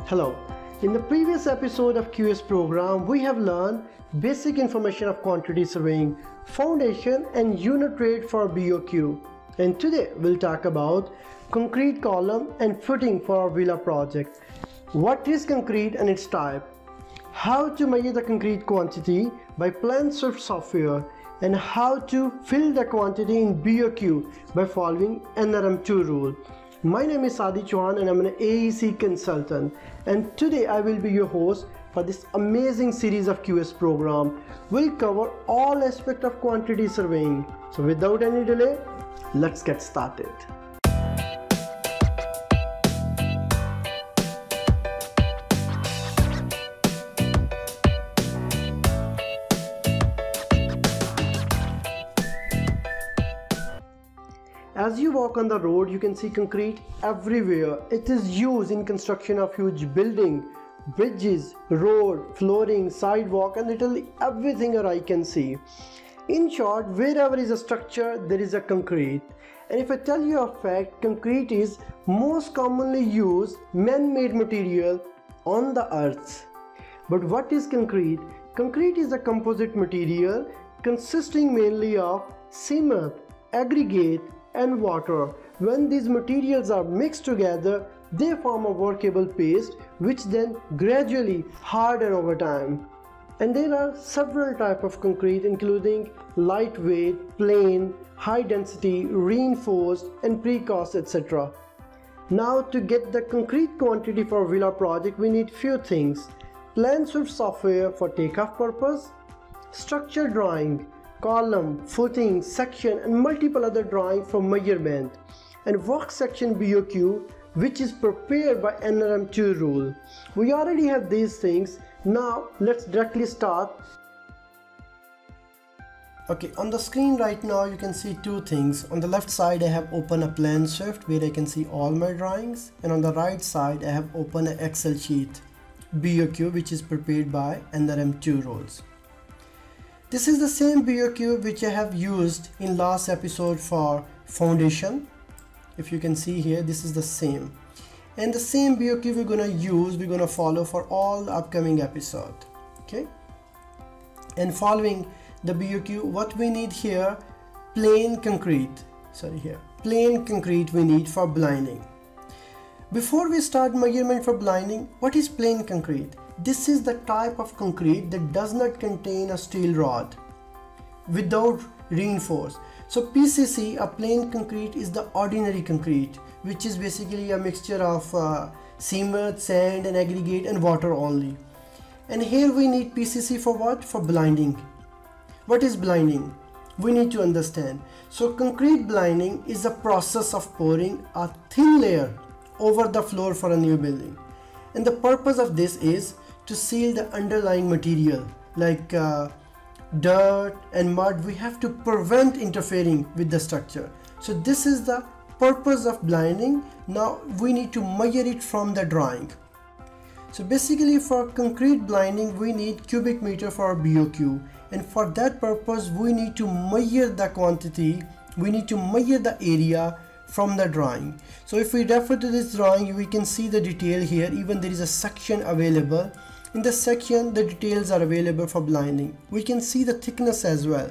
Hello. In the previous episode of QS program, we have learned basic information of quantity surveying, foundation and unit rate for BOQ. And today we'll talk about concrete column and footing for our villa project. What is concrete and its type? How to measure the concrete quantity by PlanSwift software, and how to fill the quantity in BOQ by following NRM2 rule. My name is Adi Chauhan and I'm an AEC consultant, and today I will be your host for this amazing series of QS program. We'll cover all aspects of quantity surveying. So without any delay, let's get started. As you walk on the road, you can see concrete everywhere. It is used in construction of huge building, bridges, road, flooring, sidewalk, and literally everything your eye can see. In short, wherever is a structure, there is a concrete. And if I tell you a fact, concrete is most commonly used man-made material on the earth. But what is concrete? Concrete is a composite material consisting mainly of cement, aggregate, and water. When these materials are mixed together, they form a workable paste which then gradually harden over time. And there are several types of concrete, including lightweight, plain, high density, reinforced, and precast, etc. Now, to get the concrete quantity for villa project, we need few things: PlanSwift software for takeoff purpose, structure drawing, column, footing, section, and multiple other drawings for measurement, and work section BOQ, which is prepared by NRM2 rule. We already have these things. Now let's directly start. Okay, on the screen right now you can see two things. On the left side I have opened a PlanSwift where I can see all my drawings, and on the right side I have opened an Excel sheet BOQ which is prepared by NRM2 rules. This is the same BOQ which I have used in last episode for foundation. If you can see here, this is the same. And the same BOQ we're gonna follow for all the upcoming episode. Okay. And following the BOQ, what we need here, plain concrete. Plain concrete we need for blinding. Before we start measurement for blinding, what is plain concrete? This is the type of concrete that does not contain a steel rod without reinforced. So PCC, a plain concrete, is the ordinary concrete, which is basically a mixture of cement, sand, and aggregate and water only. And here we need PCC for what? For blinding. What is blinding? We need to understand. So concrete blinding is a process of pouring a thin layer over the floor for a new building. And the purpose of this is to seal the underlying material like dirt and mud. We have to prevent interfering with the structure. So this is the purpose of blinding. Now we need to measure it from the drawing. So basically for concrete blinding we need cubic meter for BOQ, and for that purpose we need to measure the quantity, we need to measure the area from the drawing. So if we refer to this drawing, we can see the detail here. Even there is a section available. In the section, the details are available for blinding. We can see the thickness as well.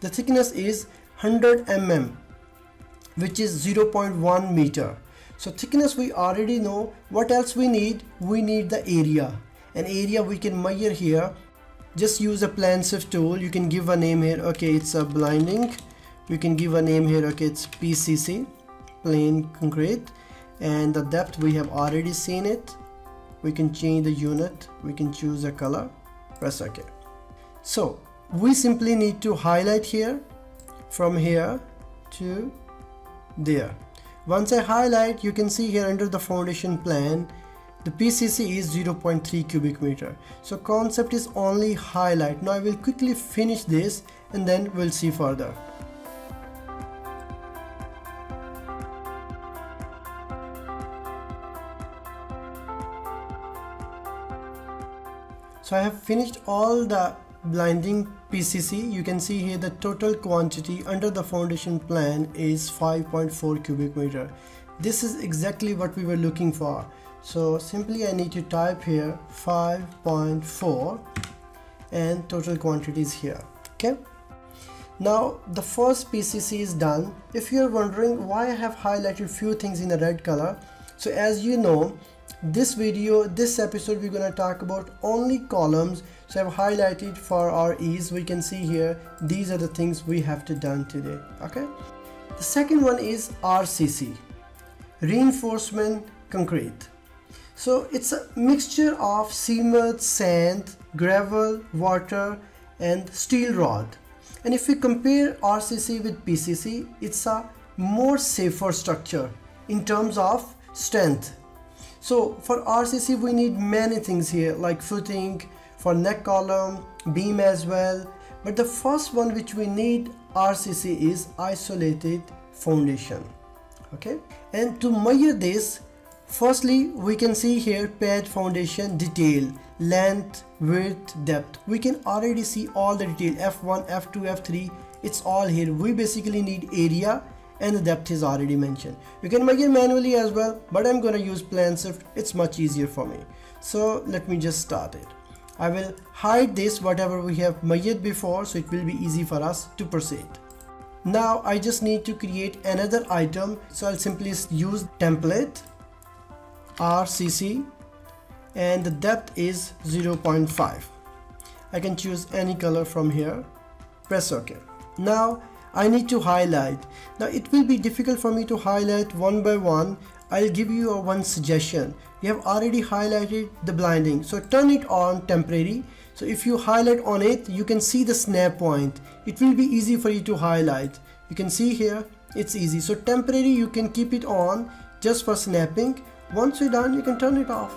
The thickness is 100 mm, which is 0.1 meter. So thickness we already know. What else we need? We need the area. An area we can measure here. Just use a PlanSwift tool. You can give a name here. Okay, it's a blinding. We can give a name here. Okay, it's PCC, plain concrete. And the depth we have already seen it. We can change the unit, we can choose a color, press OK. So we simply need to highlight here, from here to there. Once I highlight, you can see here under the foundation plan, the PCC is 0.3 cubic meter. So concept is only highlight. Now I will quickly finish this and then we'll see further. So I have finished all the blinding PCC. You can see here the total quantity under the foundation plan is 5.4 cubic meter. This is exactly what we were looking for. So simply I need to type here 5.4 and total quantity is here. Okay, now the first PCC is done. If you're wondering why I have highlighted few things in a red color, so as you know, this episode we're going to talk about only columns. So I've highlighted for our ease. We can see here these are the things we have to done today. Okay, the second one is RCC, reinforcement concrete. So it's a mixture of cement, sand, gravel, water and steel rod. And if we compare RCC with PCC, it's a more safer structure in terms of strength. So for RCC we need many things here like footing, for neck column, beam as well. But the first one which we need RCC is isolated foundation. Okay, and to measure this, firstly we can see here pad foundation detail, length, width, depth. We can already see all the detail, F1, F2, F3, it's all here. We basically need area and the depth is already mentioned. You can measure manually as well, but I'm gonna use PlanSwift, it's much easier for me. So let me just start it. I will hide this whatever we have measured before, so it will be easy for us to proceed. Now I just need to create another item, so I'll simply use template RCC and the depth is 0.5. I can choose any color from here, press OK. Now I need to highlight. Now it will be difficult for me to highlight one by one. I'll give you one suggestion. You have already highlighted the blinding, so turn it on temporary. So if you highlight on it, you can see the snap point. It will be easy for you to highlight. You can see here, it's easy. So temporary you can keep it on just for snapping. Once you're done, you can turn it off.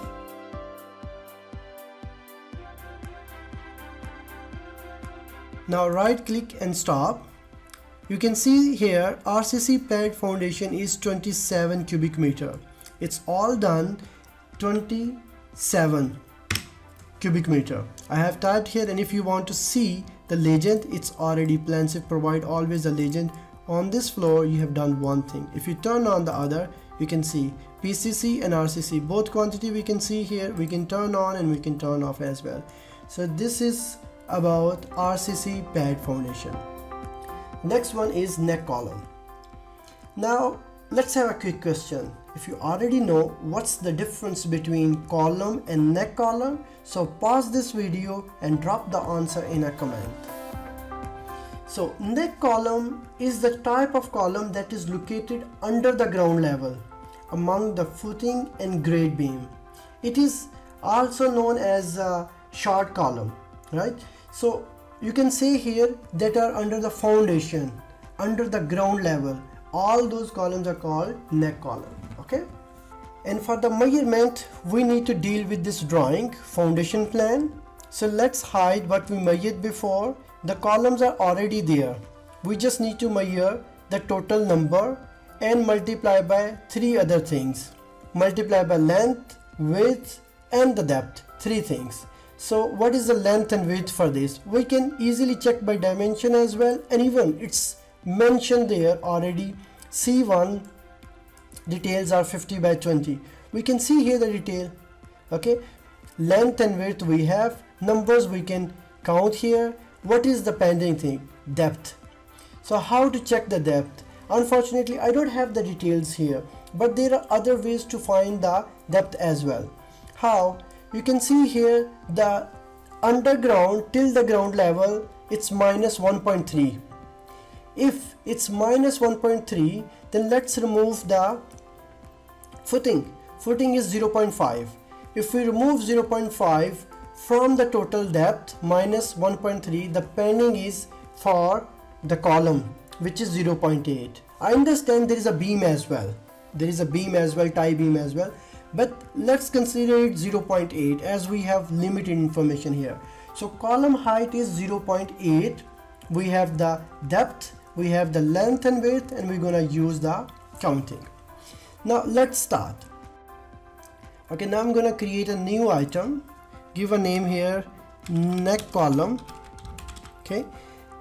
Now right click and stop. You can see here RCC pad foundation is 27 cubic meter. It's all done 27 cubic meter. I have typed here, and if you want to see the legend, it's already PlanSwift provide always a legend. On this floor you have done one thing. If you turn on the other, you can see PCC and RCC, both quantity we can see here. We can turn on and we can turn off as well. So this is about RCC pad foundation. Next one is neck column. Now let's have a quick question. If you already know what's the difference between column and neck column, so pause this video and drop the answer in a comment. So neck column is the type of column that is located under the ground level among the footing and grade beam. It is also known as a short column, right? So you can say here that are under the foundation, under the ground level. All those columns are called neck column. Okay, and for the measurement we need to deal with this drawing foundation plan. So let's hide what we measured before. The columns are already there. We just need to measure the total number and multiply by three other things. Multiply by length, width and the depth, three things. So what is the length and width for this? We can easily check by dimension as well, and even it's mentioned there already. C1 details are 50 by 20. We can see here the detail. Okay, length and width we have, numbers we can count here. What is the pending thing? Depth. So how to check the depth? Unfortunately I don't have the details here, but there are other ways to find the depth as well. How? You can see here the underground till the ground level, it's minus 1.3. If it's minus 1.3, then let's remove the footing. Footing is 0.5. If we remove 0.5 from the total depth minus 1.3, the pending is for the column, which is 0.8. I understand there is a beam as well. There is a beam as well, tie beam as well. But let's consider it 0.8 as we have limited information here. So column height is 0.8. We have the depth, we have the length and width, and we're gonna use the counting. Now let's start. Okay, now I'm gonna create a new item. Give a name here, neck column. Okay,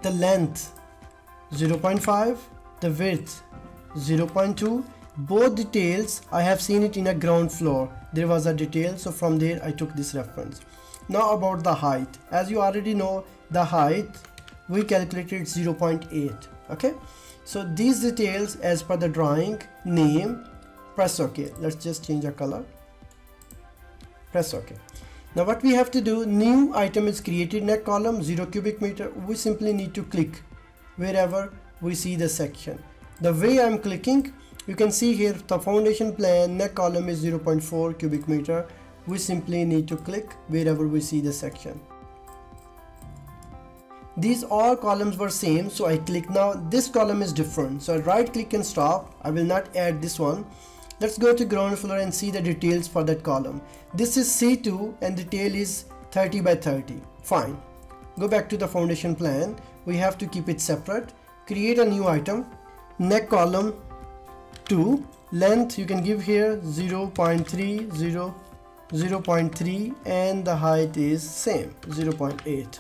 the length 0.5, the width 0.2, Both details I have seen it in a ground floor. There was a detail, so from there I took this reference. Now about the height. As you already know, the height we calculated 0.8. Okay, so these details as per the drawing, name, press OK. Let's just change the color, press OK. Now what we have to do, new item is created, neck column 0 cubic meter. We simply need to click wherever we see the section. The way I'm clicking, you can see here the foundation plan neck column is 0.4 cubic meter. We simply need to click wherever we see the section. These all columns were same, so I click. Now this column is different, so I right click and stop. I will not add this one. Let's go to ground floor and see the details for that column. This is C2 and detail is 30 by 30. Fine. Go back to the foundation plan. We have to keep it separate. Create a new item. Neck column 2. Length you can give here 0.3, 0.3, and the height is same 0.8.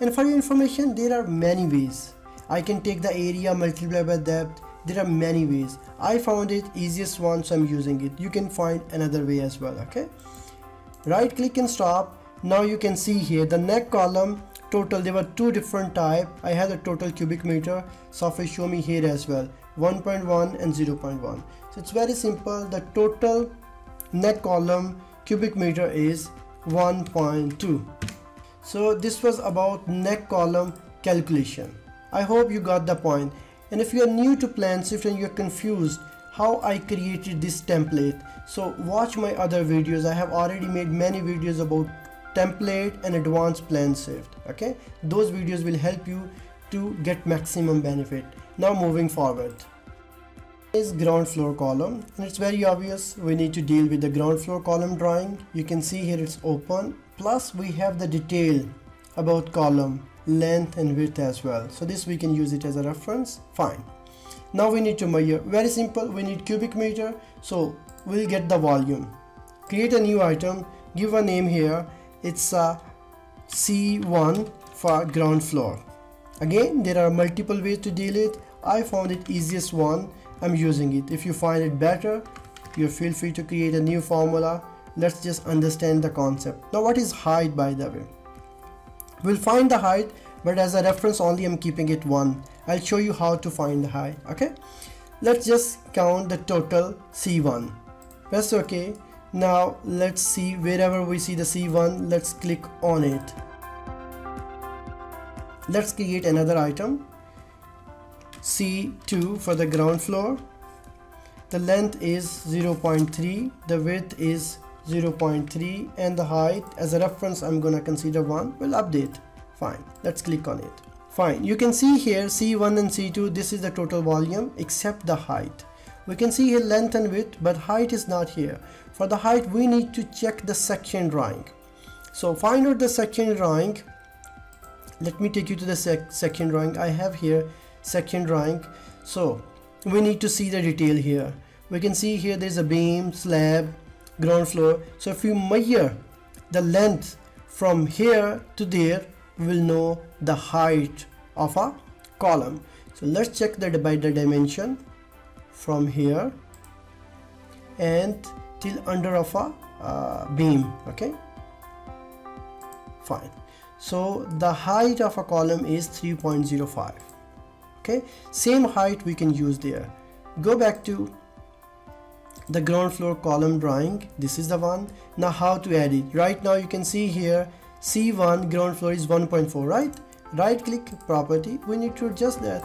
And for your information, there are many ways. I can take the area multiply by depth. There are many ways. I found it easiest one, so I'm using it. You can find another way as well. Okay, right click and stop. Now you can see here the neck column total. There were two different type. I had a total cubic meter. Software show me here as well, 1.1 and 0.1. So it's very simple. The total neck column cubic meter is 1.2. So this was about neck column calculation. I hope you got the point. And if you are new to PlanSwift and you're confused how I created this template, so watch my other videos. I have already made many videos about template and advanced PlanSwift. Okay, those videos will help you to get maximum benefit. Now moving forward is ground floor column, and it's very obvious we need to deal with the ground floor column drawing. You can see here it's open, plus we have the detail about column length and width as well, so this we can use it as a reference. Fine. Now we need to measure. Very simple. We need cubic meter, so we'll get the volume. Create a new item, give a name here. It's a C1 for ground floor. Again, there are multiple ways to deal it. I found it easiest one. I'm using it. If you find it better, you feel free to create a new formula. Let's just understand the concept. Now what is height, by the way? We'll find the height, but as a reference only I'm keeping it 1. I'll show you how to find the height. Okay, let's just count the total C1. Press OK. Now let's see, wherever we see the C1, let's click on it. Let's create another item, C2 for the ground floor. The length is 0.3, the width is 0.3, and the height as a reference I'm gonna consider 1. We'll update. Fine, let's click on it. Fine, you can see here C1 and C2, this is the total volume except the height. We can see here length and width, but height is not here. For the height we need to check the section drawing. So find out the section drawing. Let me take you to the section drawing. I have here section drawing. So we need to see the detail here. We can see here there's a beam, slab, ground floor. So if you measure the length from here to there, we will know the height of a column. So let's check the dimension from here and till under of a beam. Okay, fine. So the height of a column is 3.05. Okay, same height we can use there. Go back to the ground floor column drawing. This is the one. Now how to add it? Right now you can see here C1 ground floor is 1.4, right? Right click property, we need to adjust that.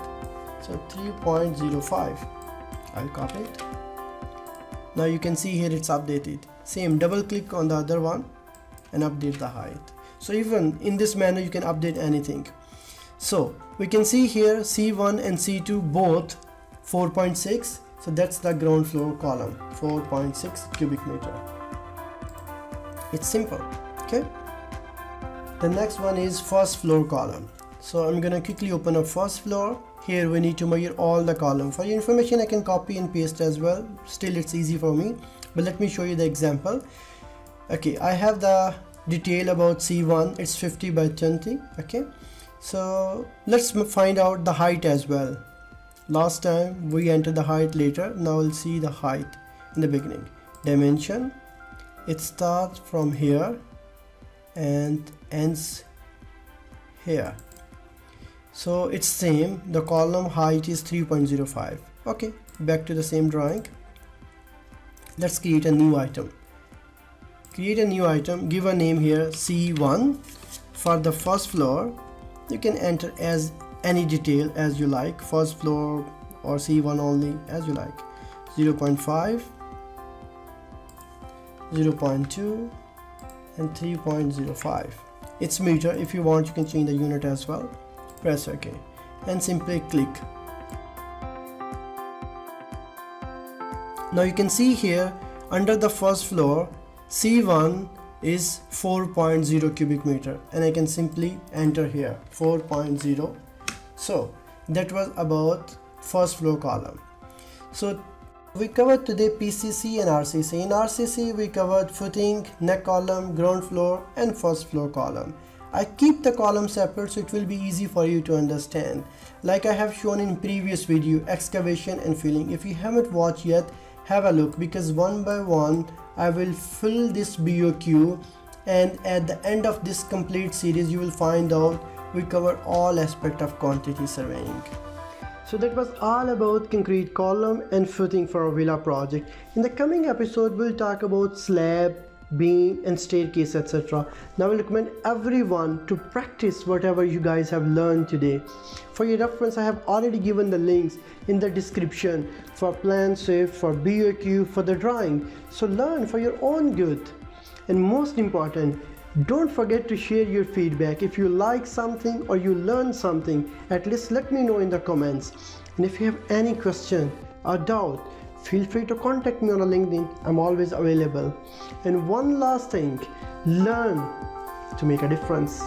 So 3.05. I'll copy it. Now you can see here it's updated. Same, double click on the other one and update the height. So even in this manner you can update anything. So we can see here C1 and C2 both 4.6. So that's the ground floor column, 4.6 cubic meter. It's simple. Okay. The next one is first floor column. So I'm gonna quickly open up first floor. Here we need to measure all the column. For your information, I can copy and paste as well. Still it's easy for me, but let me show you the example. Okay, I have the detail about C1. It's 50 by 20. Okay, so let's find out the height as well. Last time we entered the height later, now we'll see the height in the beginning. Dimension, it starts from here and ends here. So it's same, the column height is 3.05. Okay, back to the same drawing. Let's create a new item. Create a new item, give a name here C1. For the first floor, you can enter as any detail as you like, first floor or C1 only, as you like. 0.5, 0.2 and 3.05. It's meter. If you want, you can change the unit as well. Press OK and simply click. Now you can see here under the first floor, C1 is 4.0 cubic meter, and I can simply enter here 4.0. So that was about first floor column. So we covered today PCC and RCC. In RCC we covered footing, neck column, ground floor and first floor column. I keep the column separate so it will be easy for you to understand. Like I have shown in previous video, excavation and filling. If you haven't watched yet, have a look, because one by one I will fill this BOQ, and at the end of this complete series you will find out we cover all aspects of quantity surveying. So that was all about concrete column and footing for a villa project. In the coming episode we'll talk about slab, beam and staircase, etc. Now I will recommend everyone to practice whatever you guys have learned today. For your reference, I have already given the links in the description for PlanSwift, for BOQ, for the drawing. So learn for your own good. And most important, don't forget to share your feedback. If you like something or you learn something, at least let me know in the comments. And if you have any question or doubt, feel free to contact me on LinkedIn. I'm always available. And one last thing, learn to make a difference.